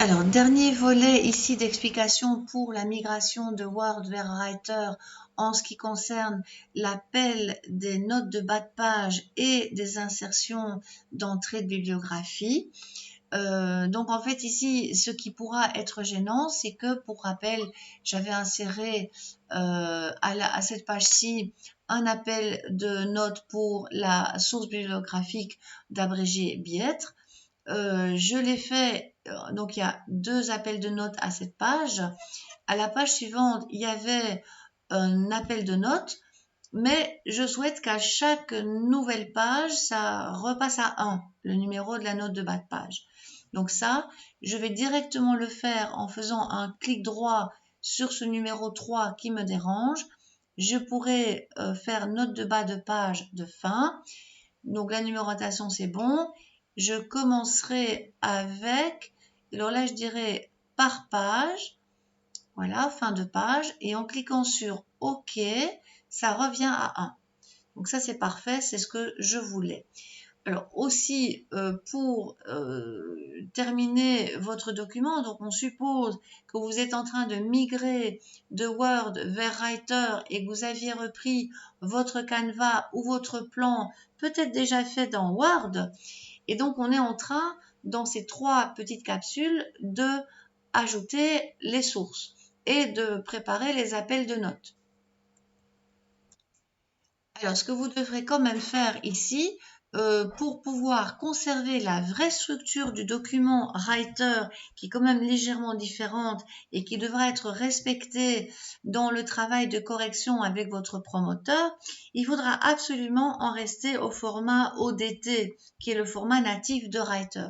Alors, dernier volet ici d'explication pour la migration de Word vers Writer en ce qui concerne l'appel des notes de bas de page et des insertions d'entrée de bibliographie. Donc en fait ici, ce qui pourra être gênant, c'est que pour rappel, j'avais inséré à cette page-ci un appel de notes pour la source bibliographique d'abrégé Biètre. Je l'ai fait, donc il y a 2 appels de notes à cette page. À la page suivante, il y avait un appel de notes, mais je souhaite qu'à chaque nouvelle page, ça repasse à 1, le numéro de la note de bas de page. Donc ça, je vais directement le faire en faisant un clic droit sur ce numéro 3 qui me dérange. Je pourrais faire note de bas de page de fin. Donc la numérotation, c'est bon. Je commencerai avec, alors là, je dirais par page. Voilà, fin de page. Et en cliquant sur OK, ça revient à 1. Donc ça, c'est parfait, c'est ce que je voulais. Alors aussi, pour terminer votre document, donc on suppose que vous êtes en train de migrer de Word vers Writer et que vous aviez repris votre canevas ou votre plan, peut-être déjà fait dans Word. Et donc, on est en train, dans ces 3 petites capsules, de ajouter les sources et de préparer les appels de notes. Alors, ce que vous devrez quand même faire ici, pour pouvoir conserver la vraie structure du document Writer, qui est quand même légèrement différente et qui devra être respectée dans le travail de correction avec votre promoteur, il faudra absolument en rester au format ODT, qui est le format natif de Writer.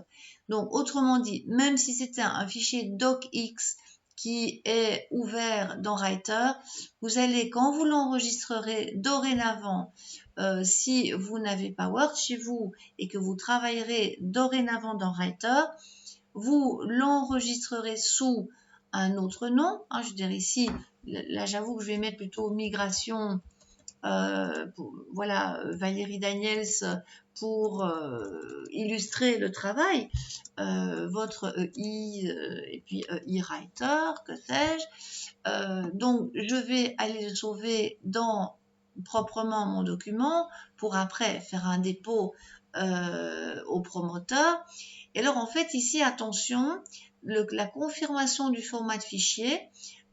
Donc, autrement dit, même si c'était un fichier docx qui est ouvert dans Writer, vous allez, quand vous l'enregistrerez dorénavant, si vous n'avez pas Word chez vous et que vous travaillerez dorénavant dans Writer, vous l'enregistrerez sous un autre nom. Je dirais ici, là j'avoue que je vais mettre plutôt migration, voilà, Valérie Daniels pour illustrer le travail, votre EI et puis eWriter, que sais-je. Donc je vais aller le sauver dans proprement mon document pour après faire un dépôt au promoteur. Et alors en fait ici, attention, la confirmation du format de fichier,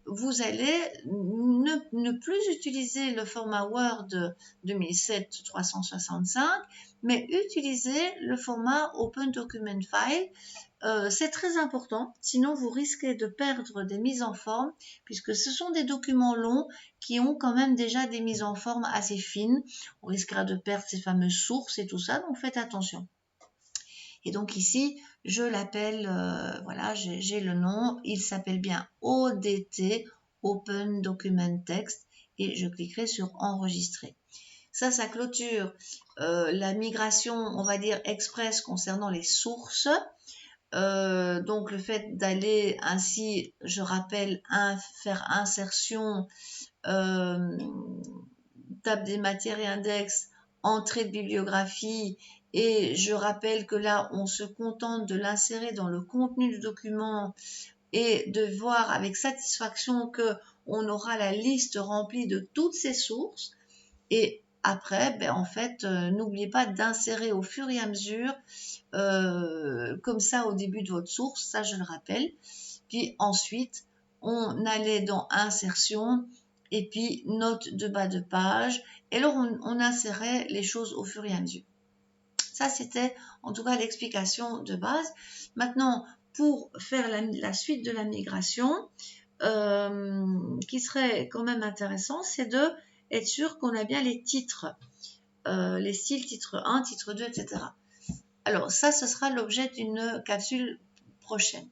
vous allez ne plus utiliser le format Word 2007-365, mais utiliser le format Open Document File. C'est très important, sinon vous risquez de perdre des mises en forme, puisque ce sont des documents longs qui ont quand même déjà des mises en forme assez fines. On risquera de perdre ces fameuses sources et tout ça, donc faites attention. Et donc ici, je l'appelle, voilà, j'ai le nom, il s'appelle bien ODT, Open Document Text, et je cliquerai sur enregistrer. Ça clôture la migration, on va dire express concernant les sources. Donc le fait d'aller ainsi, je rappelle, faire insertion, table des matières et index, entrée de bibliographie, et je rappelle que là on se contente de l'insérer dans le contenu du document et de voir avec satisfaction que on aura la liste remplie de toutes ces sources. Et après, en fait, n'oubliez pas d'insérer au fur et à mesure, comme ça au début de votre source, ça je le rappelle. Puis ensuite, on allait dans insertion et puis note de bas de page. Et alors, on insérait les choses au fur et à mesure. Ça, c'était en tout cas l'explication de base. Maintenant, pour faire la suite de la migration, qui serait quand même intéressant, c'est de être sûr qu'on a bien les titres, les styles titre 1, titre 2, etc. Alors ça, ce sera l'objet d'une capsule prochaine.